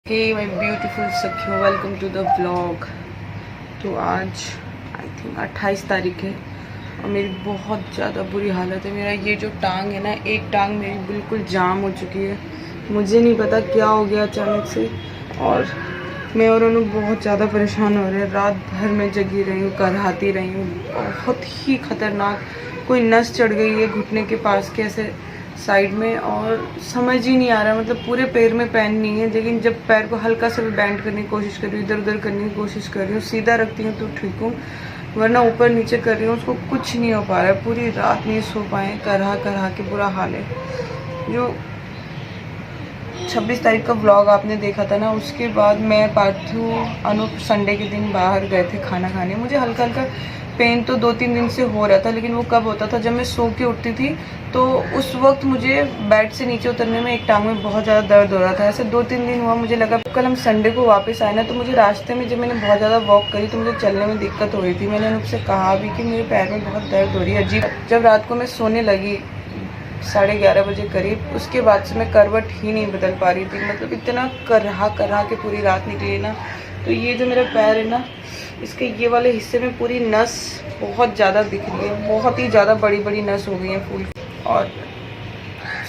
Hey my beautiful सखियों, welcome to the vlog. तो आज आई थिंक 28 तारीख है और मेरी बहुत ज़्यादा बुरी हालत है। मेरा ये जो टांग है ना, एक टांग मेरी बिल्कुल जाम हो चुकी है। मुझे नहीं पता क्या हो गया अचानक से, और मैं और अनु बहुत ज़्यादा परेशान हो रहे हैं। रात भर मैं जगी रही हूँ, करहाती रही हूँ। बहुत ही ख़तरनाक कोई नस चढ़ गई है घुटने के पास के ऐसे साइड में, और समझ ही नहीं आ रहा। मतलब पूरे पैर में पेन नहीं है, लेकिन जब पैर को हल्का सा भी बैंड करने की कोशिश कर रही हूँ, इधर उधर करने की कोशिश कर रही हूँ, सीधा रखती हूँ तो ठीक हूँ, वरना ऊपर नीचे कर रही हूँ उसको कुछ नहीं हो पा रहा है। पूरी रात नहीं सो पाए, करहा के बुरा हाल है। जो 26 तारीख का व्लॉग आपने देखा था ना, उसके बाद मैं पार्थू अनूप संडे के दिन बाहर गए थे खाना खाने। मुझे हल्का हल्का पेन तो 2-3 दिन से हो रहा था, लेकिन वो कब होता था, जब मैं सो के उठती थी तो उस वक्त मुझे बेड से नीचे उतरने में एक टांग में बहुत ज़्यादा दर्द हो रहा था। ऐसे 2-3 दिन हुआ। मुझे लगा कल हम संडे को वापस आए ना, तो मुझे रास्ते में जब मैंने बहुत ज़्यादा वॉक करी तो मुझे चलने में दिक्कत हो रही थी। मैंने अनूप से कहा भी कि मेरे पैर में बहुत दर्द हो रही है, अजीब। जब रात को मैं सोने लगी 11:30 बजे करीब, उसके बाद से मैं करवट ही नहीं बदल पा रही थी। मतलब इतना करहा के पूरी रात निकली ना। तो ये जो मेरा पैर है ना, इसके ये वाले हिस्से में पूरी नस बहुत ज़्यादा दिख रही है, बहुत ही ज़्यादा बड़ी बड़ी नस हो गई है फूल। और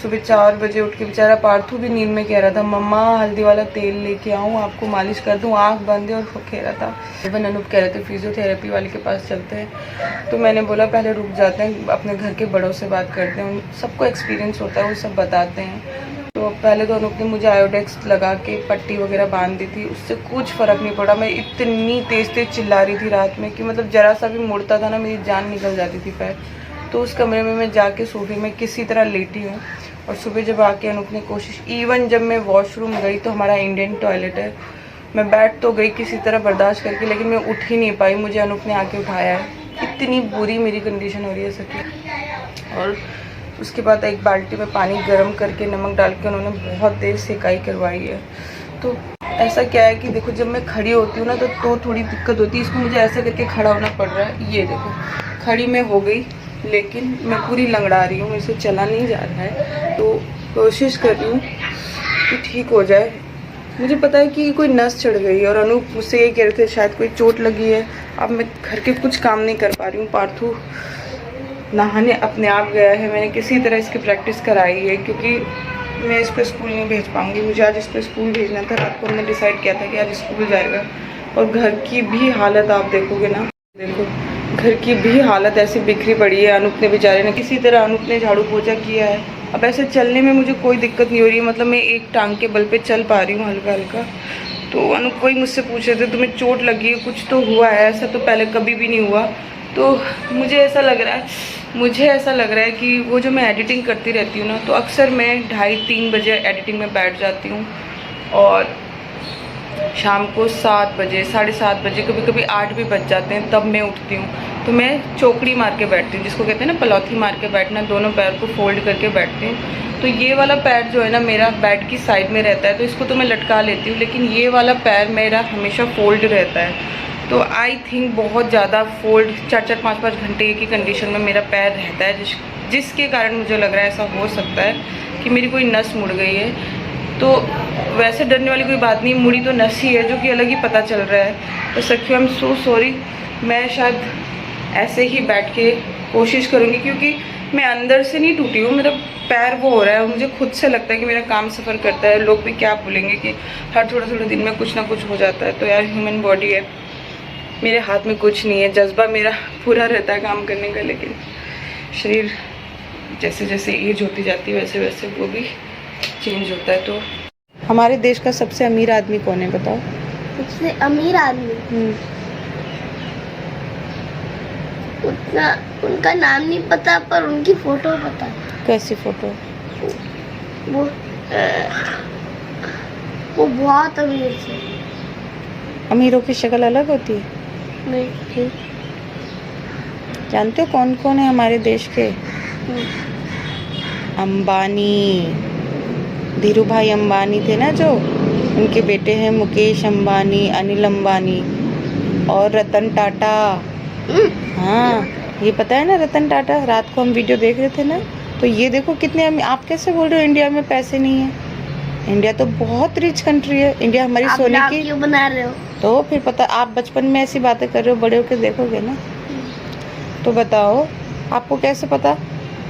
सुबह 4 बजे उठ के बेचारा पार्थू भी नींद में कह रहा था, मम्मा हल्दी वाला तेल लेके आऊँ, आपको मालिश कर दूँ, आँख बंद है, और वो कह रहा था। इवन अनूप कह रहे थे फिजियोथेरेपी वाले के पास चलते हैं। तो मैंने बोला पहले रुक जाते हैं, अपने घर के बड़ों से बात करते हैं, उन सबको एक्सपीरियंस होता है, वो सब बताते हैं। तो पहले तो अनूप ने मुझे आयोडेक्स लगा के पट्टी वगैरह बांध दी थी, उससे कुछ फ़र्क नहीं पड़ा। मैं इतनी तेज़ चिल्ला रही थी रात में कि मतलब ज़रा सा भी मुड़ता था ना, मेरी जान निकल जाती थी पैर। तो उस कमरे में मैं जाके सोफे में किसी तरह लेटी हूँ। और सुबह जब आके अनूप ने कोशिश, इवन जब मैं वॉशरूम गई तो हमारा इंडियन टॉयलेट है, मैं बैठ तो गई किसी तरह बर्दाश्त करके, लेकिन मैं उठ ही नहीं पाई। मुझे अनूप ने आके उठाया है। इतनी बुरी मेरी कंडीशन हो रही है सच्ची। और उसके बाद एक बाल्टी में पानी गर्म करके नमक डाल के उन्होंने बहुत देर सेकाई करवाई है। तो ऐसा क्या है कि देखो, जब मैं खड़ी होती हूँ ना तो थोड़ी दिक्कत होती है। इसको मुझे ऐसा करके खड़ा होना पड़ रहा है। ये देखो, खड़ी मैं हो गई, लेकिन मैं पूरी लंगड़ा रही हूँ, मेरे से चला नहीं जा रहा है। तो कोशिश कर रही हूँ कि ठीक हो जाए। मुझे पता है कि कोई नस चढ़ गई है, और अनूप मुझसे ये कह रहे थे शायद कोई चोट लगी है। अब मैं घर के कुछ काम नहीं कर पा रही हूँ। पार्थू नहाने अपने आप गया है, मैंने किसी तरह इसकी प्रैक्टिस कराई है, क्योंकि मैं इसको स्कूल नहीं भेज पाऊँगी। मुझे आज इसको स्कूल भेजना था। रात को हमने डिसाइड किया था कि आज स्कूल जाएगा। और घर की भी हालत आप देखोगे ना, देखो घर की भी हालत ऐसी बिखरी पड़ी है। अनूप ने बेचारे ने किसी तरह अनूप ने झाड़ू पोछा किया है। अब ऐसे चलने में मुझे कोई दिक्कत नहीं हो रही है। मतलब मैं एक टांग के बल पे चल पा रही हूँ हल्का हल्का। तो अनूप वही मुझसे पूछ रहे थे, तुम्हें चोट लगी है, कुछ तो हुआ है? ऐसा तो पहले कभी भी नहीं हुआ। तो मुझे ऐसा लग रहा है कि वो जो मैं एडिटिंग करती रहती हूँ ना, तो अक्सर मैं 2:30-3 बजे एडिटिंग में बैठ जाती हूँ, और शाम को 7 बजे 7:30 बजे, कभी कभी 8 भी बज जाते हैं, तब मैं उठती हूँ। तो मैं चौकड़ी मार के बैठती हूँ, जिसको कहते हैं ना पलौथी मार के बैठना, दोनों पैर को फोल्ड करके बैठती हूँ। तो ये वाला पैर जो है ना मेरा बेड की साइड में रहता है, तो इसको तो मैं लटका लेती हूँ, लेकिन ये वाला पैर मेरा हमेशा फोल्ड रहता है। तो आई थिंक बहुत ज़्यादा फोल्ड 4-4, 5-5 घंटे की कंडीशन में मेरा पैर रहता है, जिसके कारण मुझे लग रहा है ऐसा हो सकता है कि मेरी कोई नस मुड़ गई है। तो वैसे डरने वाली कोई बात नहीं, मुड़ी तो नस ही है, जो कि अलग ही पता चल रहा है। तो सखियों, आई एम सो सॉरी। मैं शायद ऐसे ही बैठ के कोशिश करूँगी, क्योंकि मैं अंदर से नहीं टूटी हूँ, मेरा पैर वो हो रहा है। मुझे खुद से लगता है कि मेरा काम सफ़र करता है। लोग भी क्या बोलेंगे कि हर थोड़े दिन में कुछ ना कुछ हो जाता है। तो यार, ह्यूमन बॉडी है, मेरे हाथ में कुछ नहीं है। जज्बा मेरा पूरा रहता है काम करने का, लेकिन शरीर जैसे जैसे एज होती जाती है वैसे वैसे वो भी चेंज होता है। तो हमारे देश का सबसे अमीर आदमी कौन है, बताओ? सबसे अमीर आदमी? उतना उनका नाम नहीं पता, पर उनकी फोटो पता है। कैसी फोटो? वो बहुत अमीर थे। अमीरों की शक्ल अलग होती है? नहीं। जानते हो कौन कौन है हमारे देश के? अंबानी, धीरू भाई अंबानी थे ना, जो उनके बेटे हैं मुकेश अंबानी, अनिल अंबानी और रतन टाटा। हाँ, ये पता है ना रतन टाटा? रात को हम वीडियो देख रहे थे ना, तो ये देखो कितने। आप कैसे बोल रहे हो इंडिया में पैसे नहीं है? इंडिया तो बहुत रिच कंट्री है, इंडिया हमारी आप सोने ब्लॉग की। क्यों बना रहे हो? तो फिर पता, आप बचपन में ऐसी बातें कर रहे हो, बड़े होकर देखोगे ना। तो बताओ, आपको कैसे पता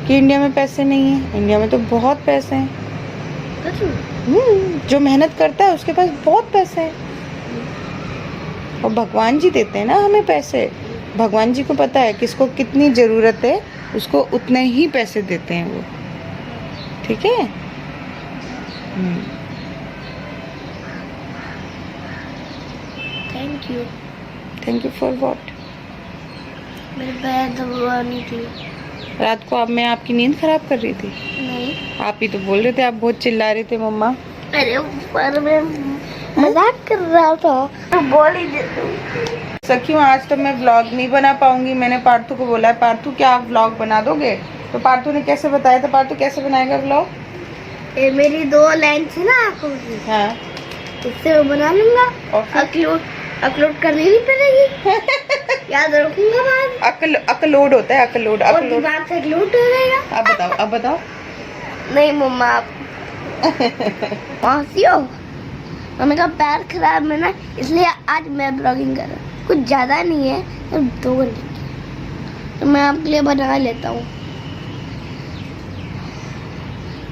कि इंडिया में पैसे नहीं है? इंडिया में तो बहुत पैसे हैं। सच में? जो मेहनत करता है उसके पास बहुत पैसे हैं। और भगवान जी देते हैं ना हमें पैसे। भगवान जी को पता है किसको कितनी ज़रूरत है, उसको उतने ही पैसे देते हैं वो। ठीक है। Thank you. Thank you for what? मेरे पैर दबाने के लिए। रात को अब मैं आपकी नींद खराब कर रही थी? नहीं। आप ही तो बोल रहे थे, आप बहुत चिल्ला रहे थे मम्मा। अरे पर मैं मजाक कर रहा था, तो बोल ही देती हूँ। सखियों, आज तो मैं व्लॉग नहीं बना पाऊंगी। मैंने पार्थू को बोला है, पार्थू क्या आप व्लॉग बना दोगे? तो पार्थू ने कैसे बताया था, पार्थू कैसे बनाएगा व्लॉग? ये मेरी 2 लाइन थी ना आंखों की, हाँ, इससे मैं बना लूंगा। और फिर? अपलोड करनी नहीं पड़ेगी। याद रखूंगा बात। अकलोड होता है, अकलोड। और दिमाग से अपलोड हो जाएगा। अब बताओ, अब बताओ। नहीं मम्मा, आप मौसियो, मम्मी का पैर खराब है ना, इसलिए आज मैं ब्लॉगिंग कर रहा हूँ। कुछ ज्यादा नहीं है, सिर्फ 2 घंटे की, तो मैं आपके लिए बना लेता हूँ।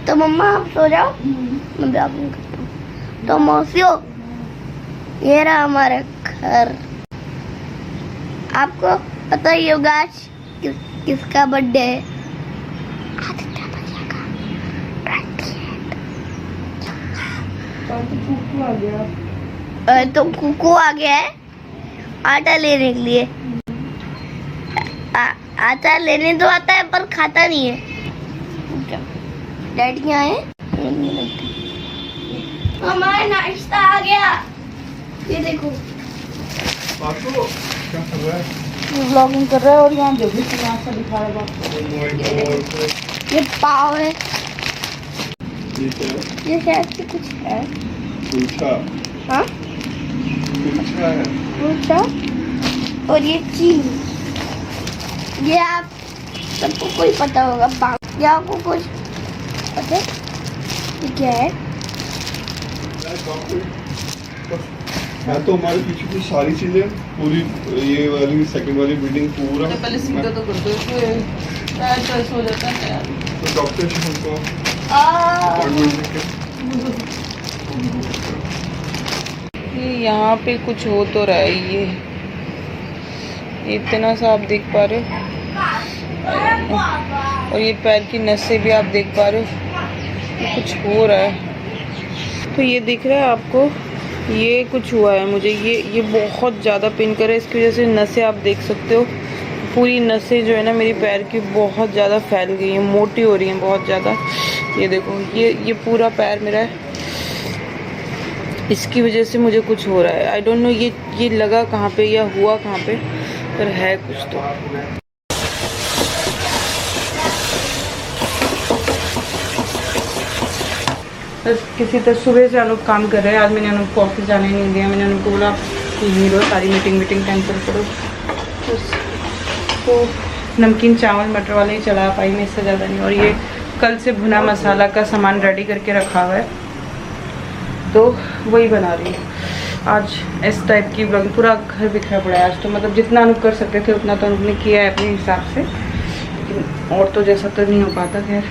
तो मम्मा आप सो जाओ, मैं ब्लॉगिंग करता हूँ। तो मौसियो, ये रहा हमारा घर। आपको पता ही होगा आज किसका बर्थडे है? आदित्य भैया का। तो कुकू आ गया है आटा लेने के लिए। आटा लेने तो आता है पर खाता नहीं है। डैडी आए, हमारा नाश्ता आ गया। ये देखो, व्लॉगिंग कर रहा है और यहाँ जो भी नाश्ता दिखा रहा है। ये पाव है, ये शायद से कुछ है। हाँ, कुलचा। और ये चीनी, ये आप सबको कोई पता होगा। पाव, ये आपको कुछ पता है ये क्या है? तो हमारे पीछे की सारी चीजें पूरी, ये वाली सेकंड वाली बिल्डिंग पूरा। तो पहले सीधा तो कर दो, पैर हो जाता है यार। तो डॉक्टर से हमको अपॉइंटमेंट लेके ये यहाँ पे कुछ हो तो रहा है। ये इतना सा आप देख पा रहे हो, और ये पैर की नसें भी आप देख पा रहे हो, ये कुछ हो रहा है। तो ये दिख रहा है आपको, ये कुछ हुआ है मुझे। ये बहुत ज़्यादा पेन कर रहा है, इसकी वजह से नसें आप देख सकते हो, पूरी नसें जो है ना मेरी पैर की बहुत ज़्यादा फैल गई हैं, मोटी हो रही हैं बहुत ज़्यादा। ये देखो, ये पूरा पैर मेरा है, इसकी वजह से मुझे कुछ हो रहा है। आई डोंट नो ये लगा कहाँ पे या हुआ कहाँ पे, पर है कुछ तो। बस किसी तरह सुबह से अनूप काम कर रहे हैं। आज मैंने अनूप को ऑफिस जाने नहीं दिया। मैंने अनूप को बोला कि यहीं रहो, सारी मीटिंग कैंसिल करो। बस तो नमकीन चावल मटर वाले ही चला पाई मैं, इससे ज़्यादा नहीं। और ये कल से भुना मसाला का सामान रेडी करके रखा हुआ है, तो वही बना रही हूँ आज। इस टाइप की ब्लॉगिंग, पूरा घर बिखरा पड़ा है आज तो। मतलब जितना अनूप कर सकते थे उतना तो अनूप ने किया है अपने हिसाब से, लेकिन और तो जैसा तो नहीं हो पाता। खैर,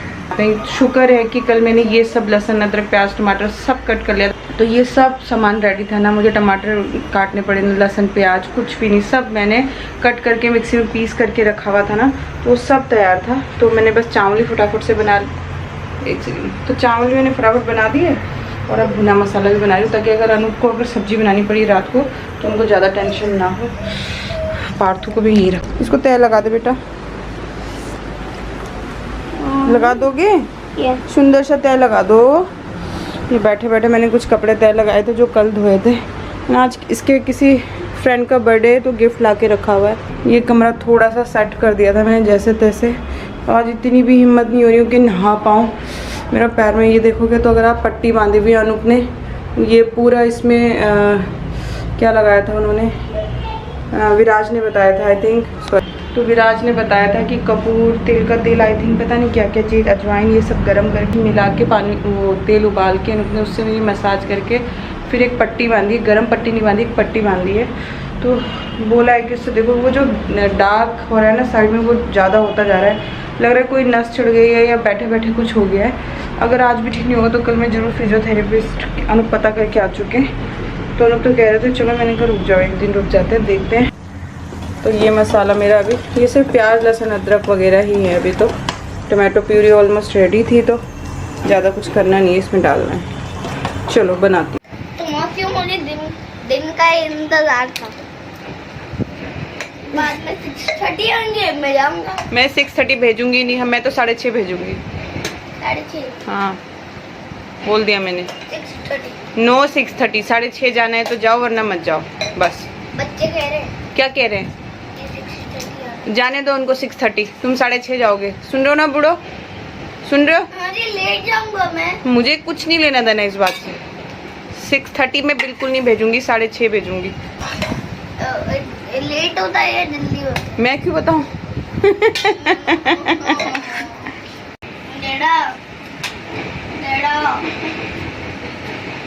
शुक्र है कि कल मैंने ये सब लहसुन अदरक प्याज टमाटर सब कट कर लिया, तो ये सब सामान रेडी था ना। मुझे टमाटर काटने पड़े, लहसुन प्याज कुछ भी नहीं, सब मैंने कट करके मिक्सी में पीस करके रखा हुआ था ना, तो वो सब तैयार था। तो मैंने बस चावल ही फटाफट से बना, एक सेकेंड, तो चावल भी मैंने फटाफट बना दिए और अब भुना मसाला भी बना रही हूँ, ताकि अगर अनूप को अगर सब्जी बनानी पड़ी रात को तो उनको ज़्यादा टेंशन ना हो। पार्थू को भी यहीं रख, इसको तय लगा दे बेटा, लगा दोगे? सुंदर सा तय लगा दो। ये बैठे बैठे मैंने कुछ कपड़े तय लगाए थे जो कल धोए थे। आज इसके किसी फ्रेंड का बर्थडे है तो गिफ्ट ला के रखा हुआ है। ये कमरा थोड़ा सा सेट कर दिया था मैंने जैसे तैसे। आज इतनी भी हिम्मत नहीं हो रही हूँ कि नहा पाऊँ। मेरा पैर में ये देखोगे तो अगर आप पट्टी बांधी हुई अनूप ने, ये पूरा इसमें क्या लगाया था उन्होंने, विराज ने बताया था आई थिंक, सॉरी तो विराज ने बताया था कि कपूर तेल का तेल, आई थिंक पता नहीं क्या क्या चीज़, अजवाइन, ये सब गर्म करके मिला के पानी, वो तेल उबाल के उसने उससे मेरी मसाज करके फिर एक पट्टी बांधी, गर्म पट्टी नहीं बांधी, एक पट्टी बांधी है। तो बोला है कि उससे देखो वो जो डार्क हो रहा है ना साइड में, वो ज़्यादा होता जा रहा है, लग रहा है कोई नस चढ़ गई है या बैठे बैठे कुछ हो गया है। अगर आज भी ठीक नहीं होगा तो कल मैं ज़रूर फिजियोथेरेपिस्ट अनुप पता करके आ चुके हैं। तो अनुप तो कह रहे थे चलो, मैंने कहा रुक जाओ, एक दिन रुक जाते हैं, देखते हैं। तो ये मसाला मेरा अभी, ये सिर्फ प्याज लहसुन अदरक वगैरह ही है अभी। तो टमाटो प्यूरी ऑलमोस्ट रेडी थी, तो ज़्यादा कुछ करना नहीं है, इसमें डालना है। चलो बनाती। क्यों मुझे दिन का इंतजार था, बाद में 6:30 होंगे, मैं जाऊंगा। मैं 6:30 भेजूंगी नहीं, मैं तो 6:30 भेजूंगी। 6:30? हाँ बोल दिया मैंने। 6:30? नो 6:30, 6:30 जाना है तो जाओ, वरना मत जाओ बस। बच्चे कह रहे हैं क्या कह रहे हैं? ये 6:30 जाने दो उनको 6:30, तुम 6:30 जाओगे। सुन रहे हो ना बूढ़ो, सुन रहे हो? हाँ जी, लेट जाऊंगा मैं। मुझे कुछ नहीं लेना देना इस बात से। 6:30 में बिल्कुल नहीं भेजूंगी, 6:30 भेजूंगी। लेट होता है या जल्दी होता है? मैं क्यों बताऊं? डेडा डेडा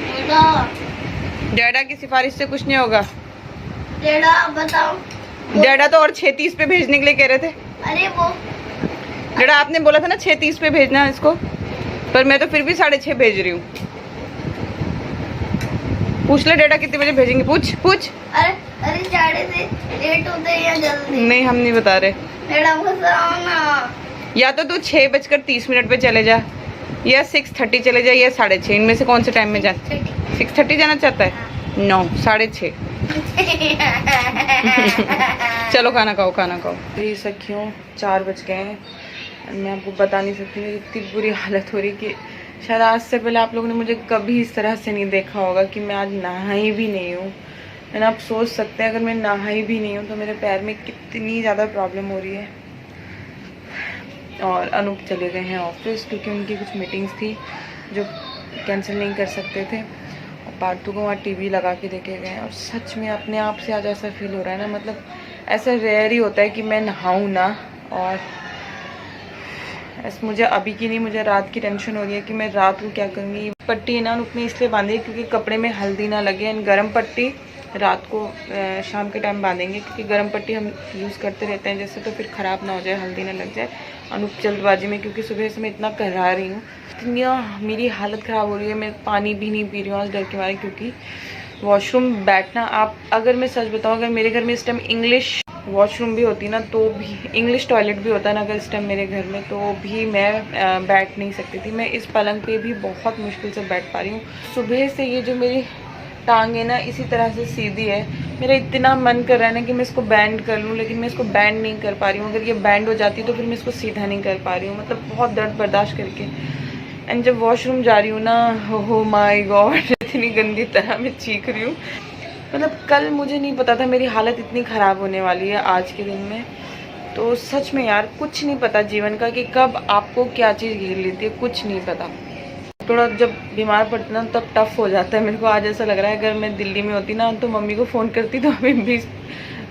डेडा डैडा की सिफारिश से कुछ नहीं होगा। डेडा बताओ। डैडा तो और 6:30 पे भेजने के लिए कह रहे थे। अरे वो डैडा आपने बोला था ना 6:30 पे भेजना है इसको, पर मैं तो फिर भी 6:30 भेज रही हूँ। पूछ ले डैडा कितने बजे भेजेंगे, पूछ पूछ। अरे 6:30 लेट होते हैं या जल्दी? नहीं, हम नहीं बता रहे। डेडा बताओ ना। या तो तू 6:30 पे चले जा, या 6:30 चले जा, या 6:30। इनमें से कौन से टाइम में जा? 6:30 जाना चाहता है? 9, 6:30। चलो खाना खाओ, खाना खाओ। ये सखियों 4 बज गए हैं। मैं आपको बता नहीं सकती, मेरी इतनी बुरी हालत हो रही कि शायद आज से पहले आप लोगों ने मुझे कभी इस तरह से नहीं देखा होगा कि मैं आज नहाई भी नहीं हूँ। है ना, आप सोच सकते हैं अगर मैं नहाई भी नहीं हूँ तो मेरे पैर में कितनी ज़्यादा प्रॉब्लम हो रही है। और अनूप चले गए हैं ऑफिस, क्योंकि उनकी कुछ मीटिंग्स थी जो कैंसिल नहीं कर सकते थे। और पार्थू को वहाँ टीवी लगा के देखे गए। और सच में अपने आप से आज ऐसा फील हो रहा है ना, मतलब ऐसा रेयर ही होता है कि मैं नहाऊँ ना। और ऐसे मुझे अभी की नहीं, मुझे रात की टेंशन हो रही है कि मैं रात को क्या करूँगी। पट्टी है ना उसने इसलिए बांधी है क्योंकि कपड़े में हल्दी ना लगे। एंड गर्म पट्टी रात को शाम के टाइम बांधेंगे, क्योंकि गर्म पट्टी हम यूज़ करते रहते हैं जैसे, तो फिर ख़राब ना हो जाए, हल्दी ना लग जाए। अनूप जल्दबाजी में, क्योंकि सुबह से मैं इतना करवा रही हूँ, इतनी मेरी हालत ख़राब हो रही है। मैं पानी भी नहीं पी रही हूँ आज डर के मारे, क्योंकि वॉशरूम बैठना, आप अगर मैं सच बताऊँ, अगर मेरे घर में इस टाइम इंग्लिश वॉशरूम भी होती ना, तो भी इंग्लिश टॉयलेट भी होता ना अगर इस टाइम मेरे घर में, तो भी मैं बैठ नहीं सकती थी। मैं इस पलंग पे भी बहुत मुश्किल से बैठ पा रही हूँ। सुबह से ये जो मेरी टांग है ना इसी तरह से सीधी है। मेरा इतना मन कर रहा है ना कि मैं इसको बैंड कर लूँ, लेकिन मैं इसको बैंड नहीं कर पा रही हूँ। अगर ये बैंड हो जाती तो फिर मैं इसको सीधा नहीं कर पा रही हूँ, मतलब बहुत दर्द बर्दाश्त करके। एंड जब वॉशरूम जा रही हूँ ना, हो माय गॉड, इतनी गंदी तरह मैं चीख रही हूँ। मतलब कल मुझे नहीं पता था मेरी हालत इतनी ख़राब होने वाली है आज के दिन में। तो सच में यार कुछ नहीं पता जीवन का कि कब आपको क्या चीज़ घेर लेती है, कुछ नहीं पता। थोड़ा जब बीमार पड़ती ना तब टफ हो जाता है। मेरे को आज ऐसा लग रहा है अगर मैं दिल्ली में होती ना तो मम्मी को फ़ोन करती तो अभी 20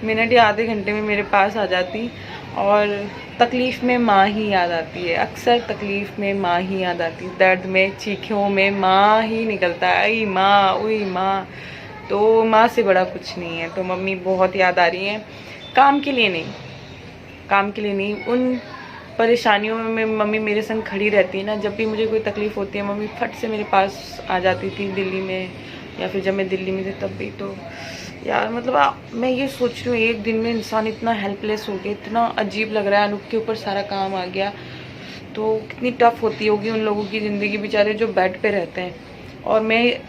मिनट या आधे घंटे में मेरे पास आ जाती। और तकलीफ़ में माँ ही याद आती है, अक्सर तकलीफ़ में माँ ही याद आती है। दर्द में चीखों में माँ ही निकलता है, आई माँ उई माँ। तो माँ से बड़ा कुछ नहीं है। तो मम्मी बहुत याद आ रही हैं, काम के लिए नहीं, काम के लिए नहीं, उन परेशानियों में मम्मी मेरे संग खड़ी रहती है ना। जब भी मुझे कोई तकलीफ़ होती है मम्मी फट से मेरे पास आ जाती थी दिल्ली में, या फिर जब मैं दिल्ली में थी तब भी। तो यार मतलब मैं ये सोच रही हूँ एक दिन में इंसान इतना हेल्पलेस हो गया, इतना अजीब लग रहा है। अनूप के ऊपर सारा काम आ गया, तो कितनी टफ होती होगी उन लोगों की ज़िंदगी बेचारे जो बेड पे रहते हैं। और मैं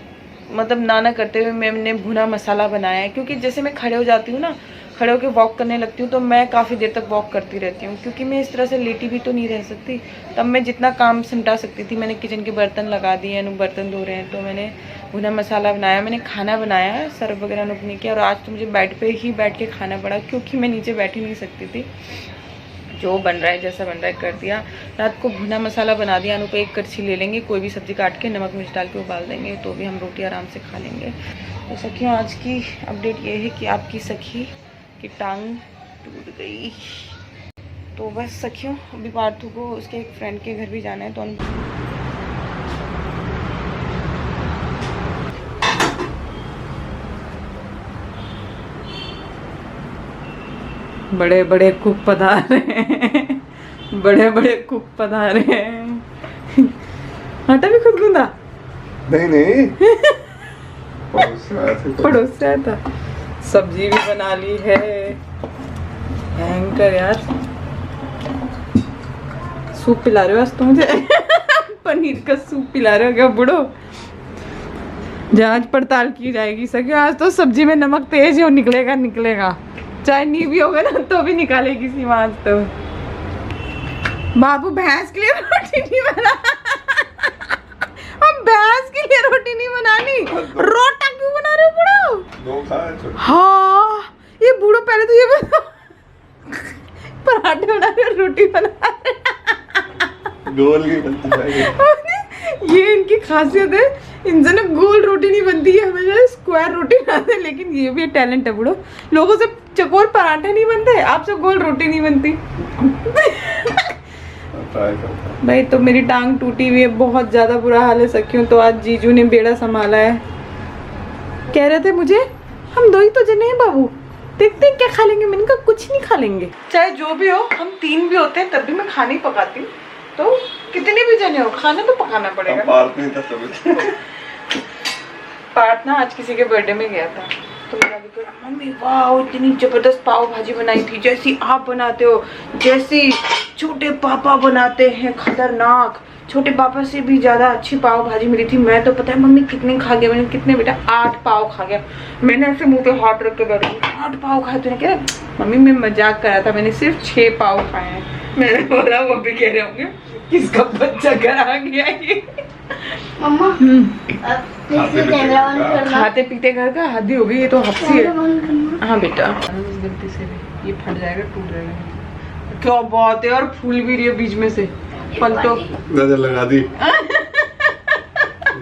मतलब ना करते हुए मैंने भुना मसाला बनाया है, क्योंकि जैसे मैं खड़े हो जाती हूँ ना, खड़े होकर वॉक करने लगती हूँ तो मैं काफ़ी देर तक वॉक करती रहती हूँ, क्योंकि मैं इस तरह से लेटी भी तो नहीं रह सकती। तब मैं जितना काम सिमटा सकती थी मैंने किचन के बर्तन लगा दिए, अनूप बर्तन धो रहे हैं, तो मैंने भुना मसाला बनाया, मैंने खाना बनाया, सर्व वगैरह अनूप ने किया। और आज तो मुझे बेड पे ही बैठ के खाना पड़ा, क्योंकि मैं नीचे बैठ ही नहीं सकती थी। जो बन रहा है जैसा बन रहा है कर दिया। रात को भुना मसाला बना दिया। अनूप एक करछी ले लेंगे, कोई भी सब्ज़ी काट के नमक मिर्च डाल के उबाल देंगे, तो भी हम रोटी आराम से खा लेंगे। तो सखियों आज की अपडेट ये है कि आपकी सखी की टांग टूट गई। तो बस सखियों, अभी पार्थू को उसके एक फ्रेंड के घर भी जाना है, तो बड़े बड़े कुक पधारे हैं, बड़े बड़े कुक पधारे हैं। आटा भी खुद गूंदा? नहीं पड़ोस से आया था। सब्जी भी बना ली है। भयंकर यार। सूप पिला रहे हो आज तो मुझे। पनीर का सूप पिला रहे हो क्या बुढ़ो? जांच पड़ताल की जाएगी सके। आज तो सब्जी में नमक तेज है, निकलेगा निकलेगा, चाहे नहीं भी होगा ना तो भी निकालेगी सीमा आज तो। बाबू भैंस के लिए रोटी नहीं बना। हम भैंस के लिए रोटी नहीं बनानी, रोटा क्यों बना रहे हो बुढ़ो? हाँ ये बूढ़ो, पहले तो ये बता, पराठे बना रहे रोटी बना रहे। गोल नहीं बनती। ये इनकी खासियत है, इनसे ना गोल रोटी नहीं बनती है, हमेशा स्क्वायर रोटी बनाते हैं। लेकिन ये भी टैलेंट है बुढ़ो, लोगों से चकोर पराठे नहीं बनते, आपसे गोल रोटी नहीं बनती। भाई तो मेरी टांग टूटी हुई है, बहुत ज्यादा बुरा हाल है सखियों। तो आज जीजू ने बेड़ा संभाला है। कह रहे थे मुझे, हम दो ही तो जने हैं बाबू, देखते हैं क्या खा लेंगे। मैंने कहा कुछ नहीं खा लेंगे, चाहे जो भी हो, हम 3 भी होते हैं तब भी मैं खाना ही पकाती हूँ। तो कितने भी जने हो, खाना तो पकाना पड़ेगा। पार्थ ना आज किसी के बर्थडे में गया था, तो मेरा भी कहा, मम्मी वाह इतनी जबरदस्त पाव भाजी बनाई थी, जैसी आप बनाते हो, जैसी छोटे पापा बनाते हैं, खतरनाक। छोटे पापा से भी ज्यादा अच्छी पाव भाजी मिली थी। मैं तो पता है मम्मी कितने खा गया, मैंने कितने बेटा 8 पाव खा गया। मैंने ऐसे मुंह पे हाथ रख के बैठ गई, 8 पाव खाए? तूने क्या? मम्मी मैं मजाक कर रहा था, मैंने सिर्फ 6 पाव खाए हैं। मैंने बोला, वो भी कह रहे होंगे किसका बच्चा घर आ गया ये। मम्मा खाते पीते घर का हादी हो गई, ये तो हफ्सी है। हाँ बेटा, गलती से भी ये फट जाएगा, टूट जाएगा। क्या बात है, और फूल भी रही है बीच में से। फल तो नजर लगा दी।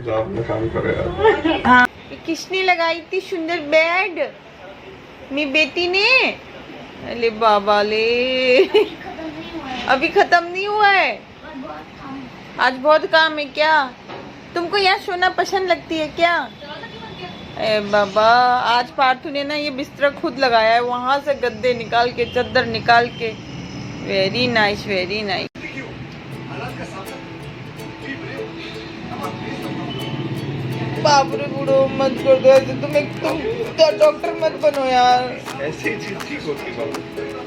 अपना काम करे यार। हाँ, किसने लगाई थी सुंदर बेड? मेरी बेटी ने। अरे बाबा ले, अभी खत्म नहीं हुआ है, आज बहुत काम है क्या? तुमको यहाँ सोना पसंद लगती है क्या? ए बाबा, आज पार्थू ने ना ये बिस्तर खुद लगाया है, वहां से गद्दे निकाल के, चादर निकाल के। Very nice, very nice. बाबरे बूढ़ो मत कर दो ऐसे, तुम डॉक्टर मत बनो यार। ऐसी चीज ठीक होती है।